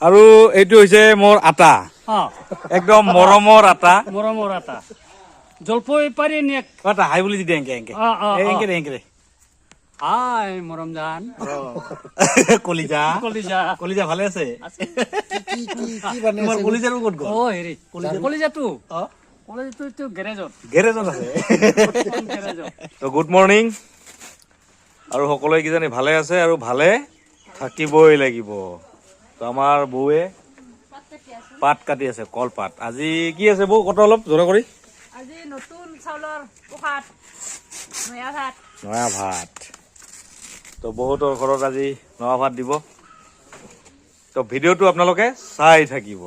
আৰু এইটো হৈছে মোৰ আটা একদম মৰমৰ আটা জলপাই পাৰি নে আটা হাই বুলি দি এংকে এংকে এংকে দে এংকে দে হাই মৰম জান কলিজা কলিজা কলিজা ভালে আছে কি বানে তোমাৰ কলিজাটো ক'ত গ'ল অ হেৰি কলিজাটো কলিজাটো গেৰেজত আছে গেৰেজত তো গুড মৰ্নিং আৰু সকলোৱে কিজানি ভালে আছে আৰু ভালে থাকিবই লাগিব তো আমাৰ বৌৱে পাত কাটি আছে কলপাত আজি কি আছে বৌ কত অলপ জোৰা কৰি আজি নতুন চাউলৰ প্ৰসাদ নয়া ভাত তো বহুতৰ ঘৰত আজি নয়া ভাত দিব তো ভিডিঅ'টো আপোনালোকে চাই থাকিব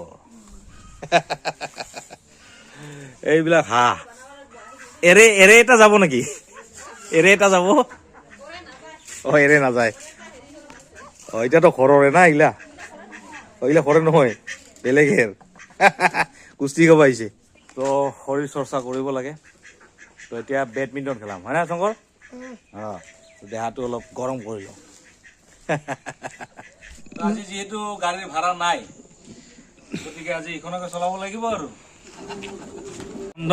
এইবিলাক হাঁহ এৰে এটা যাব নেকি এৰে এটা যাব অ এৰে নাযায় অ এতিয়াতো ঘৰৰে না এইগিলা এইগিলা ঘৰে নহয় বেলেগেৰ কুস্তি খাব আহিছে তো শৰীৰ চৰ্চা কৰিব লাগে তো এতিয়া বেডমিণ্টন খেলাম হয় না শংকৰ অঁ দেহাটো অলপ গৰম কৰি লওঁ আজি যিহেতু গাড়ীৰ ভাড়া নাই গতিকে আজি ইখনকে চলাব লাগিব আৰু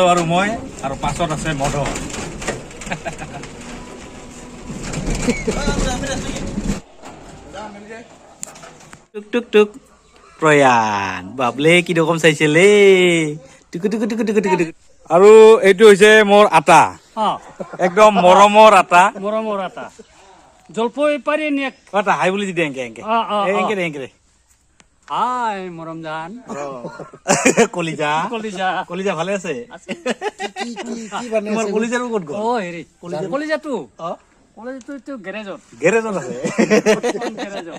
আৰু মই আৰু পাছত আছে মধ টুক টুক টুক প্ৰয়াণ বাবলে কি ৰকম চাইছিলে টুকু টুকু টুকু টুকু টুকু আৰু এইটো হৈছে মোৰ আটা একদম মৰমৰ আটা জলপাই পাৰি নে আটা হাই বুলি দি এংকে এংকে এংকে দে এংকে দে হাই মৰম জান কলিজা কলিজা কলিজা ভালে আছে কি বানে তোমাৰ কলিজাটো ক'ত গ'ল অ হেৰি কলিজাটো কলিজাটো গেৰেজত আছে গেৰেজত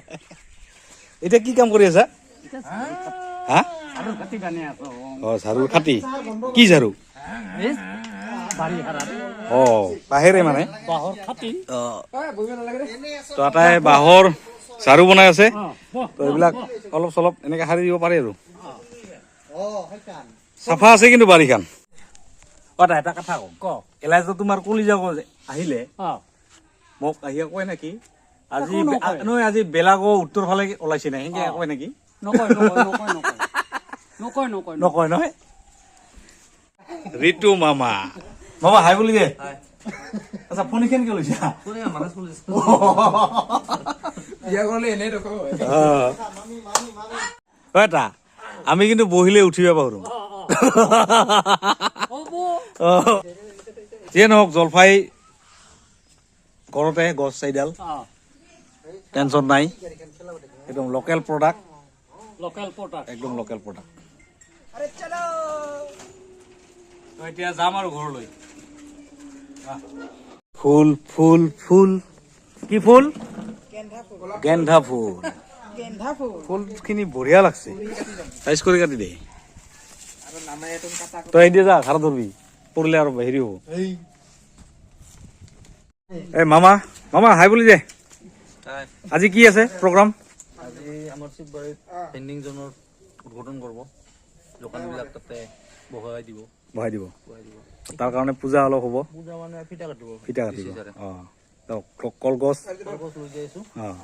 এতিয়া কি কাম কৰি আছা হা আৰু কাটি বানি আছো অ ঝাৰুৰ খাটি কি ঝাৰু বাৰী হাৰাত অ বাঁহেৰে মানে বাঁহৰ খাটি তো আটাই বাঁহৰ ঝাৰু বনাই আছে তো এইবিলাক অলপ চলপ এনেকে সাৰি দিব পাৰি আৰু চাফা আছে কিন্তু বাৰীখান এটা কথা কওঁ এলাইজ তোমাৰ কলিজা আহিলে মোক আহিয়া কয় নেকি আজি নহয় আজি বেলাগো উত্তৰ ফালে ওলাইছে নাই সেনেকে কয় নেকি নকয় নহয় ঋতু মামা মামা হাই বুলি দে আচ্ছা ফোন কেনেকে লৈছা এটা আমি কিন্তু বহিলে উঠিব পাৰো যিয়ে নহওক জলফাই ঘৰতে গছ চাইডাল টেনচন নাই একদম লোকেল প্ৰডাক্ট একদম লোকেল প্ৰডাক্ট এতিয়া যাম আৰু ঘৰলৈ ফুল ফুল ফুল কি ফুল গেন্ধা ফুল ফুলখিনি বঢ়িয়া লাগছে চাইজ কৰি কাটি দে তই এতিয়া যা ঘাৰা ধৰবি পৰিলে আৰু হেৰি হ'ব এই মামা মামা হাই বুলি দে আজি কি আছে প্ৰগ্ৰাম আজি আমাৰ শিৱবাৰীত পেণ্ডিং জোনৰ উদ্বোধন কৰিব দোকানবিলাক তাতে বহাই দিব তাৰ কাৰণে পূজা অলপ হ'ব পূজা মানে ফিটা কাটিব অঁ কলগছ লৈ যাই আছো অঁ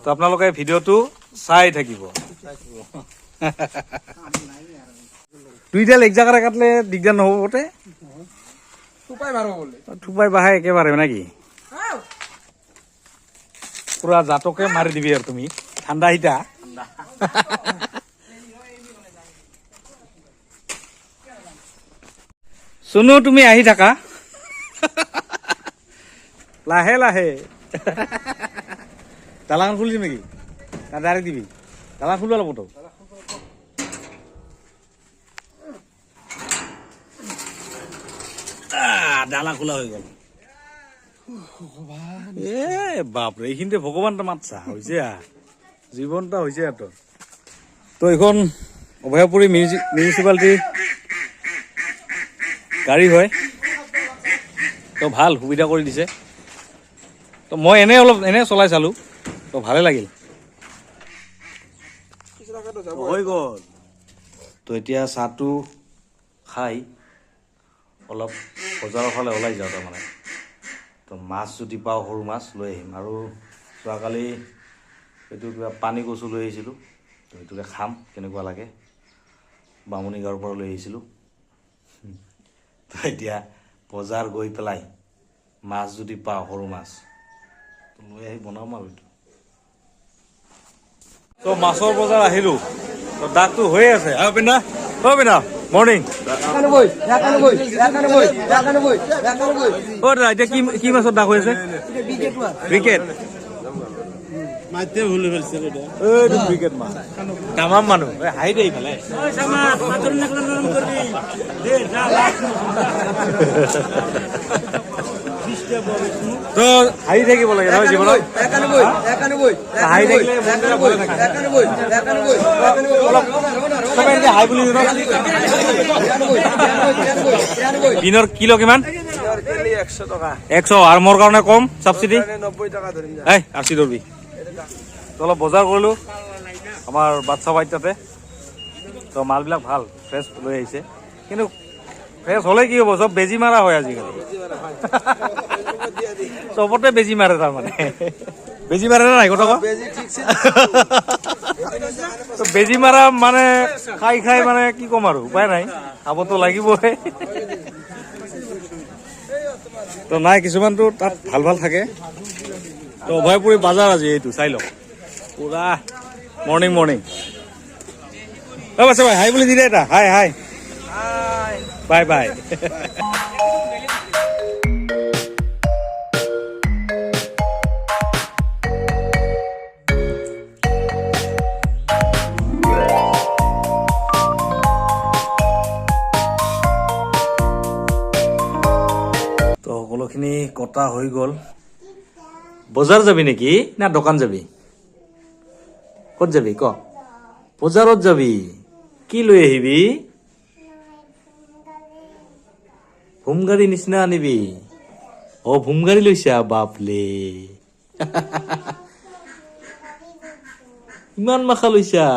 তো আপোনালোকে ভিডিঅ'টো চাই থাকিব দুইডাল এক জাগাৰে কাটিলে দিগদাৰ নহ'ব গোটেই থোপাই বাহে একেবাৰে নেকি পুৰা জাতকে মাৰি দিবি আৰু তুমি ঠাণ্ডা হিতা চুনু তুমি আহি থাকা লাহে লাহে দালান খুলি দিম নেকি না ডাইৰেক্ট দিবি দালান খুলিব লাগিব তো ডালা খোলা হৈ গ'ল এ বাপৰে এইখিনিতে ভগৱানটা মাতছা হৈছে জীৱনটা হৈছে তো এইখন অভয়াপুৰী মিউনিচিপালিটি গাড়ী হয় তো ভাল সুবিধা কৰি দিছে তো মই এনে চলাই চালো তো ভালে লাগিল হৈ গ'ল তো এতিয়া চাহটো খাই অলপ বজাৰৰ ফালে ওলাই যাওঁ তাৰমানে তো মাছ যদি পাওঁ সৰু মাছ লৈ আহিম। আৰু যোৱাকালি এইটো কিবা পানী কচু লৈ আহিছিলোঁ, তো সেইটোকে খাম কেনেকুৱা লাগে। বামুণী গাঁৱৰ পৰা লৈ আহিছিলোঁ। তো এতিয়া বজাৰ গৈ পেলাই মাছ যদি পাওঁ সৰু মাছ তো লৈ আহি বনাম আৰু এইটো। তো মাছৰ বজাৰ আহিলোঁ, তো দাগটো হৈয়ে আছে। আৰু পিন্ধা পিন্ধা মৰ্ণিং। দাদা এতিয়া কি মাছৰ দাগ হৈ আছে? ক্ৰিকেট ক্ৰিকেট মাছ তামাম মানুহ হাঁহি দে ইফালে। তো হাঁহি থাকিব লাগে নহয় জীৱনত, হাঁহি থাকিলে হাঁহি বুলি দিনৰ কিলো কিমান? 100 আৰু মোৰ কাৰণে কম চাবচিডি 80 ধৰবি। তো অলপ বজাৰ কৰিলোঁ আমাৰ বাচ্চা বাইত তাতে। তো মালবিলাক ভাল ফ্ৰেছ লৈ আহিছে, কিন্তু ফ্ৰেছ হ'লে কি হ'ব, চব বেজী মাৰা হয় আজিকালি। চবতে বেজী মাৰে, তাৰমানে বেজী মাৰে নাই কথা ক? বেজী মাৰা মানে খাই খাই মানে কি ক'ম আৰু, উপায় নাই, খাবতো লাগিবই। তো নাই, কিছুমানতো তাত ভাল ভাল থাকে। তো অভয়পুৰী বাজাৰ আজি এইটো চাই লওক, পুৰা মৰ্ণিং মৰ্ণিং। আছে ভাই, হাই বুলি দি দে এটা, হাই হাই বাই বাই। তো সকলোখিনি কটা হৈ গ'ল। বজাৰ যাবি নেকি না দোকান যাবি? ক'ত যাবি ক? বজাৰত যাবি, কি লৈ আহিবি? ভোমগাড়ী নিচিনা আনিবি। ভোমগাড়ী লৈছা, বাপলে ইমান মাখা লৈছা,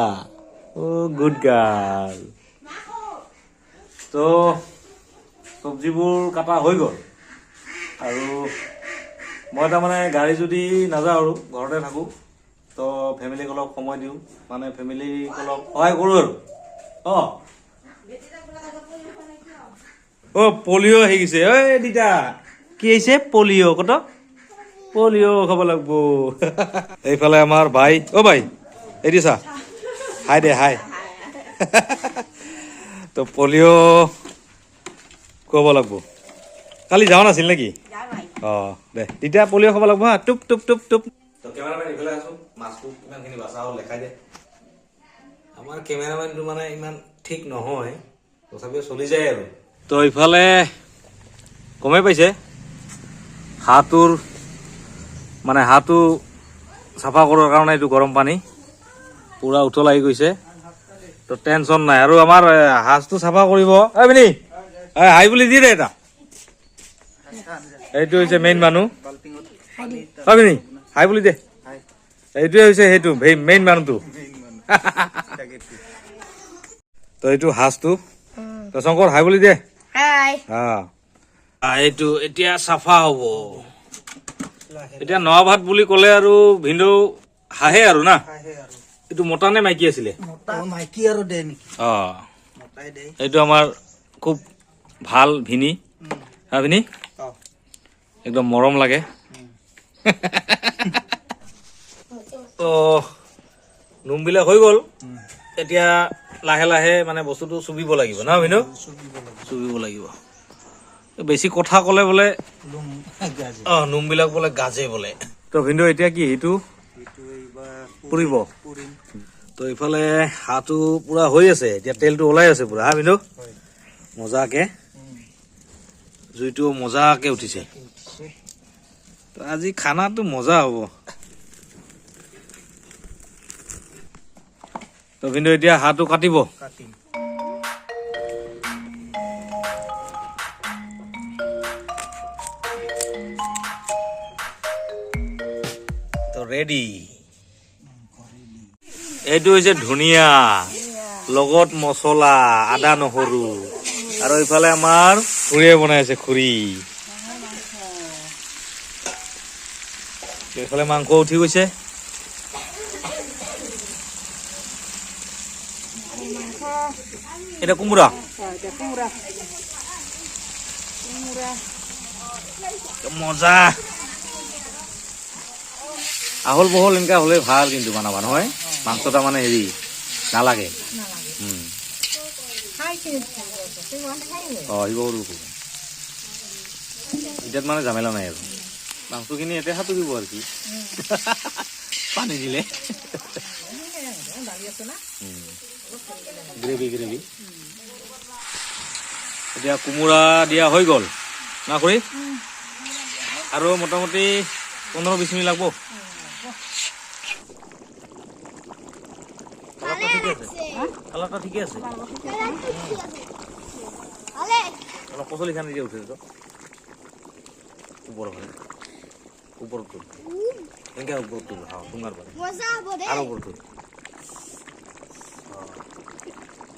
গুড গাৰ্ল। তো চব্জিবোৰ কাটা হৈ গ'ল, আৰু মই তাৰমানে গাড়ী যদি নাযাওঁ আৰু ঘৰতে থাকোঁ, তো ফেমিলিক অলপ সময় দিওঁ, মানে ফেমিলিক অলপ সহায় কৰোঁ আৰু। পলিঅ' আহি গৈছে। ঐ দিতা, কি আহিছে? পলিঅ' কত? পলিঅ' খাব লাগব। এইফালে আমাৰ ভাই, ভাই এই দিছা, হাই দে হাই। তো পলিঅ' খুৱাব লাগব। কালি যাৱা নাছিল নেকি? দে তেতিয়া পলিঅ' খাব লাগব হা, টুপ টুপ টুপ টুপ। তো কেমেৰামেন ইফালে আছো, মাছটো কিমানখিনি বাচা হ'ল লেখাই দে। আমাৰ কেমেৰামেনটো মানে ইমান ঠিক নহয়, তথাপিও চলি যায় আৰু। তো ইফালে গমেই পাইছে, হাঁহটোৰ মানে হাঁহটো চাফা কৰাৰ কাৰণে এইটো গৰম পানী পুৰা উতল আহি গৈছে, তো টেনচন নাই। আৰু আমাৰ হাঁহটো চাফা কৰিব পিনি হাই বুলি দি দে এটা। এইটো হৈছে মেইন মানুহ, পিনি হাই বুলি দে। এইটোৱে হৈছে সেইটো মেইন মানুহটো। তো এইটো হাঁহটো, তো শংকৰ হাই বুলি দে। এইটো এতিয়া চাফা হ'ব। এতিয়া নৱা ভাত বুলি ক'লে আৰু ভিনদেউ হাঁহে আৰু না। এইটো মতা নে মাইকী আছিলে? মাইকী আৰু দে নেকি? এইটো আমাৰ খুব ভাল ভিনি, ভিনি একদম মৰম লাগে। তো নোমবিলাক হৈ গ'ল, এতিয়া লাহে লাহে মানে বস্তুটো চুবিব লাগিব না ভিনদেউ? চুবিব লাগিব। বেছি কথা ক'লে বোলে নোমবিলাক বোলে গাজে বোলে। তো ভিনদেউ এতিয়া কি এইটো পুৰিব? তো ইফালে হাঁহটো পুৰা হৈ আছে, এতিয়া তেলটো ওলাই আছে পুৰা, হা ভিনদেউ? মজাকে জুইটো মজাকে উঠিছে। তো আজি খানাটো মজা হ'ব। তো ভিনদেউ এতিয়া হাঁহটো কাটিব। তো ৰেডি। এইটো হৈছে ধুনীয়া, লগত মছলা, আদা নহৰু, আৰু ইফালে আমাৰ খুৰীয়ে বনাই আছে, খুৰী এইফালে মাংস উঠি গৈছে। এটা কোমোৰা মজা। আহল বহল এনেকা হলে ভাল কিন্তু বনাবা নহয় মাংসটা মানে হেৰি নালাগে। এতিয়াত মানে ঝামেলা নাই আৰু মাংসখিনি এতিয়া সাঁতুৰিব আৰু কি পানী দিলে গ্ৰেভি গ্ৰেভি। এতিয়া কোমোৰা দিয়া হৈ গ'ল না খুৰী? আৰু মোটামুটি 15-20 মিনিট লাগব। কালাৰটা ঠিকে আছে। অলপ কচলি খানি দিয়ে উঠিছে ওপৰৰ ফালে ওপৰত তুল এনেকৈ ওপৰত তুল তোমাৰ পাৰে আৰু ওপৰত তুল।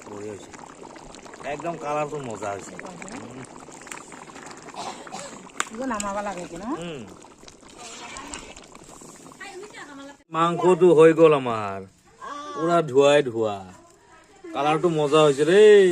বঢ়িয়া হৈছে একদম কালাৰটো মজা হৈছে। মাংসটো হৈ গ'ল আমাৰ পুৰা ধুৱাই ধোৱা। কালাৰটো মজা হৈছে দেই।